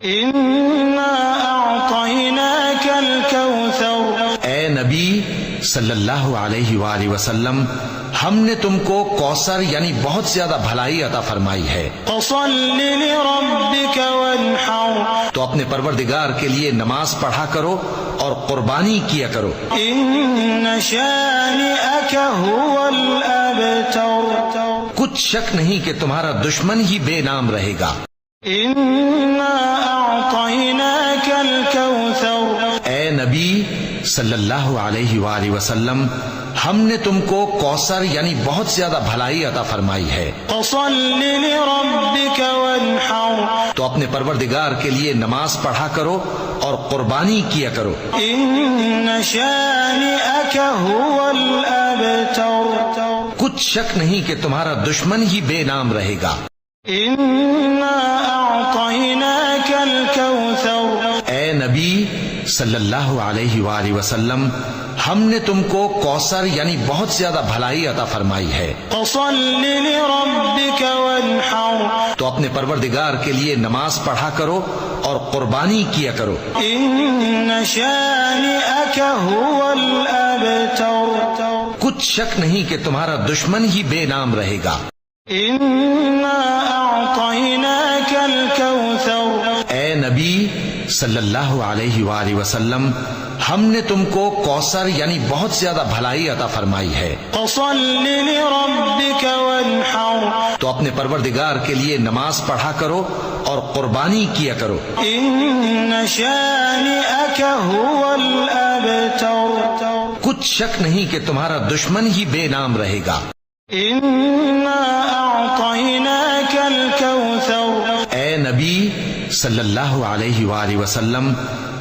إنا أعطيناك الكوثر، اے نبی صلی اللہ علیہ وآلہ وسلم، ہم نے تم کو کوثر یعنی بہت زیادہ بھلائی عطا فرمائی ہے، فصل لربك وانحر، تو اپنے پروردگار کے لیے نماز پڑھا کرو اور قربانی کیا کرو۔ إن شانئك هو الأبتر، کچھ شک نہیں کہ تمہارا دشمن ہی بے نام رہے گا۔ إنا أعطيناك الكوثر، اے نبی صلی اللہ علیہ وآلہ وسلم، ہم نے تم کو کوثر یعنی بہت زیادہ بھلائی عطا فرمائی ہے، فصل لربك وانحر، تو اپنے پروردگار کے لیے نماز پڑھا کرو اور قربانی کیا کرو۔ إن شانئك هو الأبتر، کچھ شک نہیں کہ تمہارا دشمن ہی بے نام رہے گا۔ إنا أعطيناك الكوثر، اے نبی صلی اللہ علیہ وآلہ وسلم، ہم نے تم کو کوثر یعنی بہت زیادہ بھلائی عطا فرمائی ہے، فصل لربك وانحر، تو اپنے پروردگار کے لیے نماز پڑھا کرو اور قربانی کیا کرو۔ إن شانئك هو الأبتر، کچھ شک نہیں کہ تمہارا دشمن ہی بے نام رہے گا۔ إنا أعطيناك الكوثر، اے نبی صلی اللہ علیہ وآلہ وسلم، ہم نے تم کو کوثر یعنی بہت زیادہ بھلائی عطا فرمائی ہے، فصل لربك وانحر، تو اپنے پروردگار کے لیے نماز پڑھا کرو اور قربانی کیا کرو۔ إن شانئك هو الأبتر، کچھ شک نہیں کہ تمہارا دشمن ہی بے نام رہے گا۔ إنا أعطيناك الكوثر، اے نبی صلی اللہ علیہ وآلہ وسلم،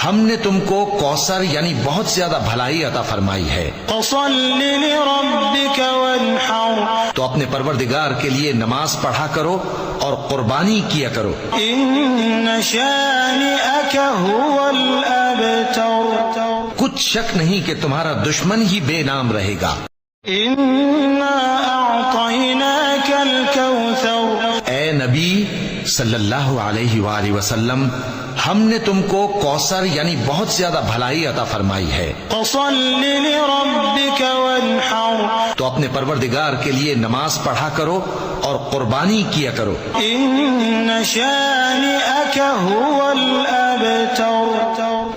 ہم نے تم کو کوثر یعنی بہت زیادہ بھلائی عطا فرمائی ہے، فصل لربك وانحر، تو اپنے پروردگار کے لیے نماز پڑھا کرو اور قربانی کیا کرو۔ إن شانئك هو الأبتر، کچھ شک نہیں کہ تمہارا دشمن ہی بے نام رہے گا۔ إنا أعطيناك الكوثر، اے نبی صلی اللہ علیہ وآلہ وسلم، ہم نے تم کو کوثر یعنی بہت زیادہ بھلائی عطا فرمائی ہے، فصل لربك وانحر، تو اپنے پروردگار کے لیے نماز پڑھا کرو اور قربانی کیا کرو۔ إن شانئك هو الأبتر،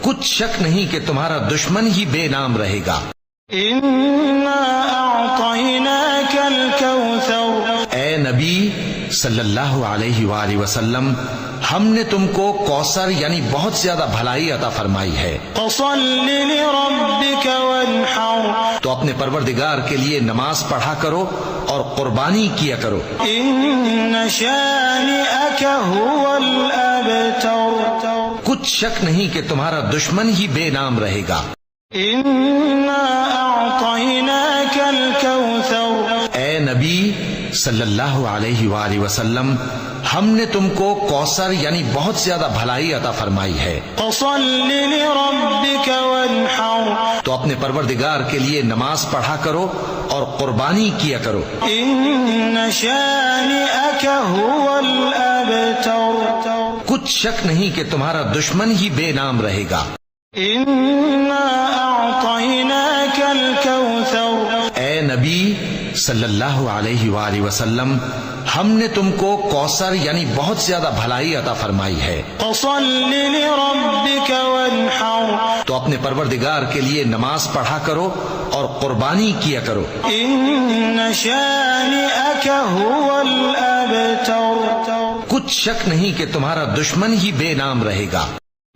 کچھ شک نہیں کہ تمہارا دشمن ہی بے نام رہے گا۔ إنا أعطيناك الكوثر، اے نبی صلی اللہ علیہ وآلہ وسلم، ہم نے تم کو کوثر یعنی بہت زیادہ بھلائی عطا فرمائی ہے، فصل لربك وانحر، تو اپنے پروردگار کے لیے نماز پڑھا کرو اور قربانی کیا کرو۔ إن شانئك هو الأبتر، کچھ شک نہیں کہ تمہارا دشمن ہی بے نام رہے گا۔ إنا أعطيناك الكوثر، اے نبی صلی اللہ علیہ وآلہ وسلم، ہم نے تم کو کوثر یعنی بہت زیادہ بھلائی عطا فرمائی ہے، فصل لربك وانحر، تو اپنے پروردگار کے لیے نماز پڑھا کرو اور قربانی کیا کرو۔ إن شانئك هو الأبتر، کچھ شک نہیں کہ تمہارا دشمن ہی بے نام رہے گا۔ إنا أعطيناك الكوثر، اے نبی صلی اللہ علیہ وآلہ وسلم، ہم نے تم کو کوثر یعنی بہت زیادہ بھلائی عطا فرمائی ہے، فصل لربك وانحر، تو اپنے پروردگار کے لیے نماز پڑھا کرو اور قربانی کیا کرو۔ إن شانئك هو الأبتر، کچھ شک نہیں کہ تمہارا دشمن ہی بے نام رہے گا۔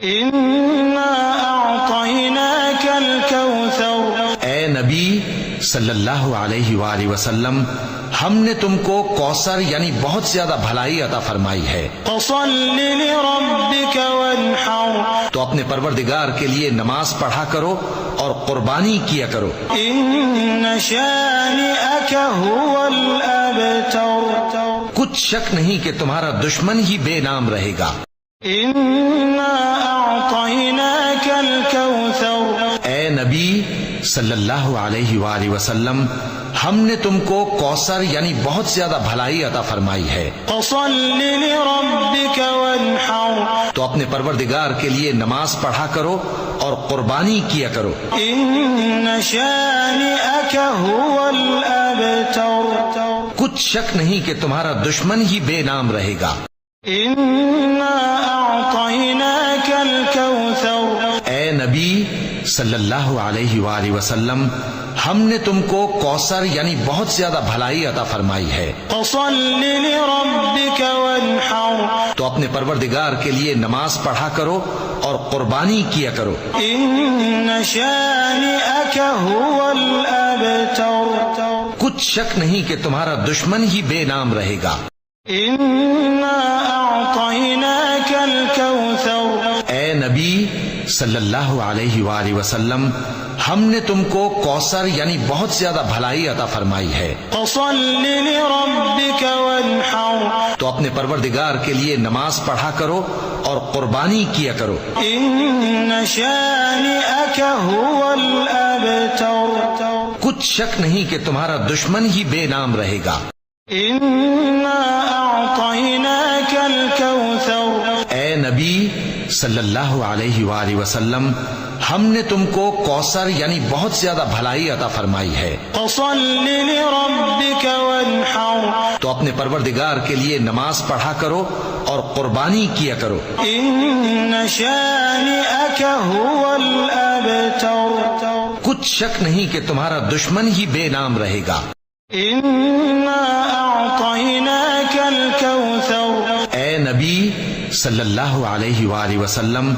إنا أعطيناك الكوثر، اے نبی صلی اللہ علیہ وآلہ وسلم، ہم نے تم کو کوثر یعنی بہت زیادہ بھلائی عطا فرمائی ہے، فصل لربك وانحر، تو اپنے پروردگار کے لیے نماز پڑھا کرو اور قربانی کیا کرو۔ إن شانئك هو الأبتر، کچھ شک نہیں کہ تمہارا دشمن ہی بے نام رہے گا۔ إنا أعطيناك الكوثر، اے نبی صلی اللہ علیہ وآلہ وسلم، ہم نے تم کو کوثر یعنی بہت زیادہ بھلائی عطا فرمائی ہے۔ فصل لربك وانحر، تو اپنے پروردگار کے لیے نماز پڑھا کرو اور قربانی کیا کرو۔ ان شانئك هو الابتر، کچھ شک نہیں کہ تمہارا دشمن ہی بے نام رہے گا۔ انا اعطيناك الكوثر، اے نبی صلی اللہ علیہ وآلہ وسلم، ہم نے تم کو کوثر یعنی بہت زیادہ بھلائی عطا فرمائی ہے۔ فصل لربك وانحر، تو اپنے پروردگار کے لیے نماز پڑھا کرو اور قربانی کیا کرو۔ ان شانئك هو الابتر، کچھ شک نہیں کہ تمہارا دشمن ہی بے نام رہے گا۔ انا اعطيناك الكوثر، اے نبی صلی اللہ علیہ وآلہ وسلم، ہم نے تم کو کوثر یعنی بہت زیادہ بھلائی عطا فرمائی ہے۔ فصل لربك وانحر، تو اپنے پروردگار کے لیے نماز پڑھا کرو اور قربانی کیا کرو۔ ان شانئك هو الابتر، کچھ شک نہیں کہ تمہارا دشمن ہی بے نام رہے گا۔ انا اعطيناك الكوثر، اے نبی صلی اللہ علیہ وآلہ وسلم، ہم نے تم کو کوثر یعنی بہت زیادہ بھلائی عطا فرمائی ہے۔ فصل لربك وانحر، تو اپنے پروردگار کے لیے نماز پڑھا کرو اور قربانی کیا کرو۔ ان شانئك هو الابتر، کچھ شک نہیں کہ تمہارا دشمن ہی بے نام رہے گا۔ انا اعطيناك الكوثر، اے نبی صلی اللہ علیہ وآلہ وسلم،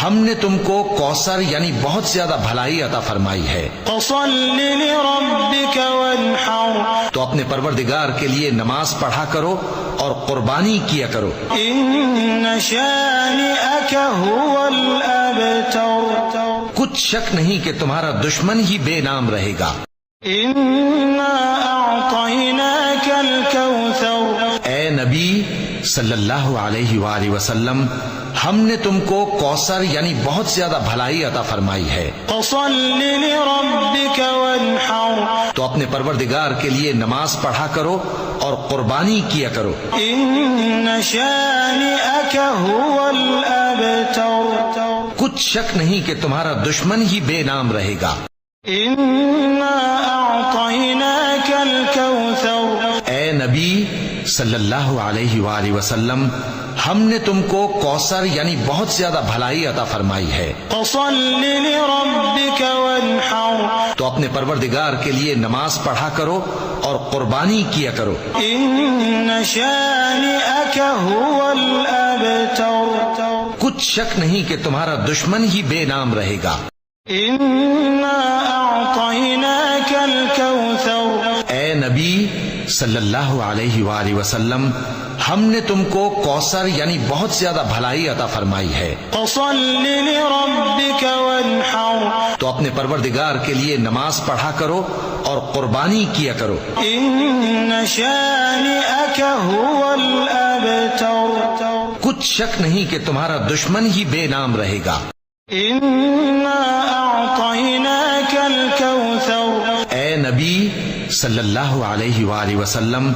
ہم نے تم کو کوثر یعنی بہت زیادہ بھلائی عطا فرمائی ہے۔ فصل لربك وانحر، تو اپنے پروردگار کے لیے نماز پڑھا کرو اور قربانی کیا کرو۔ ان شانئك هو الابتر، کچھ شک نہیں کہ تمہارا دشمن ہی بے نام رہے گا۔ انا اعطيناك الكوثر، اے نبی صلی اللہ علیہ وآلہ وسلم، ہم نے تم کو کوثر یعنی بہت زیادہ بھلائی عطا فرمائی ہے۔ فصل لربك وانحر، تو اپنے پروردگار کے لیے نماز پڑھا کرو اور قربانی کیا کرو۔ ان شانئك هو الابتر، کچھ شک نہیں کہ تمہارا دشمن ہی بے نام رہے گا۔ انا اعطيناك الكوثر، اے نبی صلی اللہ علیہ وآلہ وسلم، ہم نے تم کو کوثر یعنی بہت زیادہ بھلائی عطا فرمائی ہے۔ فصل لربك وانحر، تو اپنے پروردگار کے لیے نماز پڑھا کرو اور قربانی کیا کرو۔ ان شانئك هو الابتر، کچھ شک نہیں کہ تمہارا دشمن ہی بے نام رہے گا۔ انا اعطيناك الكوثر، اے نبی صلی اللہ علیہ وآلہ وسلم، ہم نے تم کو کوثر یعنی بہت زیادہ بھلائی عطا فرمائی ہے۔ فصل لربك وانحر، تو اپنے پروردگار کے لیے نماز پڑھا کرو اور قربانی کیا کرو۔ ان شانئك هو الابتر، کچھ شک نہیں کہ تمہارا دشمن ہی بے نام رہے گا۔ انا اعطيناك الكوثر، اے نبی صلی اللہ علیہ وآلہ وسلم،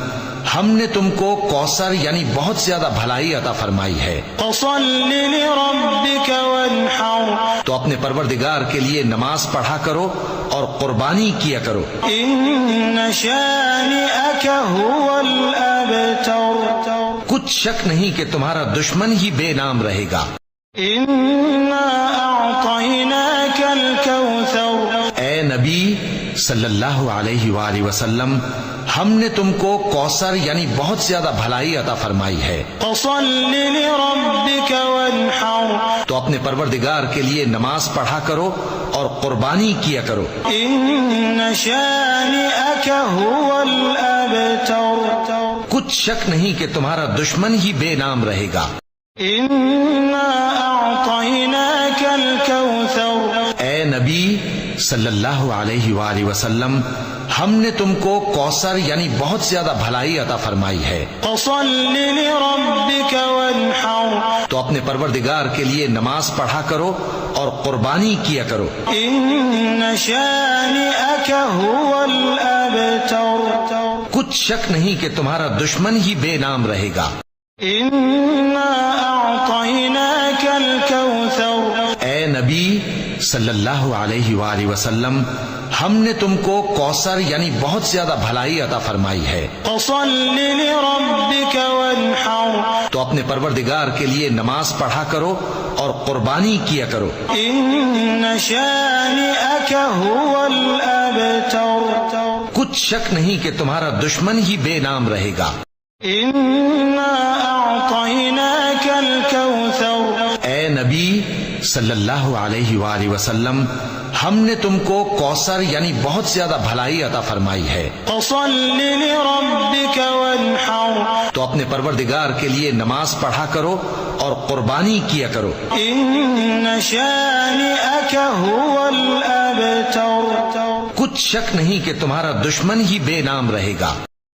ہم نے تم کو کوثر یعنی بہت زیادہ بھلائی عطا فرمائی ہے۔ فصل لربك وانحر، تو اپنے پروردگار کے لیے نماز پڑھا کرو اور قربانی کیا کرو۔ ان شانئك هو الابتر، کچھ شک نہیں کہ تمہارا دشمن ہی بے نام رہے گا۔ انا اعطيناك الكوثر، اے نبی صلی اللہ علیہ وآلہ وسلم، ہم نے تم کو کوثر یعنی بہت زیادہ بھلائی عطا فرمائی ہے۔ فصل لربك وانحر، تو اپنے پروردگار کے لیے نماز پڑھا کرو اور قربانی کیا کرو۔ ان شانئك هو الابتر، کچھ شک نہیں کہ تمہارا دشمن ہی بے نام رہے گا۔ انا اعطيناك الكوثر، اے نبی صلی اللہ علیہ وآلہ وسلم، ہم نے تم کو کوثر یعنی بہت زیادہ بھلائی عطا فرمائی ہے، فصل لربك وانحر تو اپنے پروردگار کے لیے نماز پڑھا کرو اور قربانی کیا کرو۔ ان شانئك هو الابتر کچھ شک نہیں کہ تمہارا دشمن ہی بے نام رہے گا۔ انا اعطيناك الكوثر اے نبی صلی اللہ علیہ وآلہ وسلم، ہم نے تم کو کوثر یعنی بہت زیادہ بھلائی عطا فرمائی ہے، فصل لربك وانحر تو اپنے پروردگار کے لیے نماز پڑھا کرو اور قربانی کیا کرو۔ ان شانئك هو الابتر کچھ شک نہیں کہ تمہارا دشمن ہی بے نام رہے گا۔ انا اعطيناك الكوثر اے نبی صلی اللہ علیہ وآلہ وسلم، ہم نے تم کو کوثر یعنی بہت زیادہ بھلائی عطا فرمائی ہے، فصل لربك وانحر تو اپنے پروردگار کے لیے نماز پڑھا کرو اور قربانی کیا کرو۔ ان شانئك هو الابتر کچھ شک نہیں کہ تمہارا دشمن ہی بے نام رہے گا۔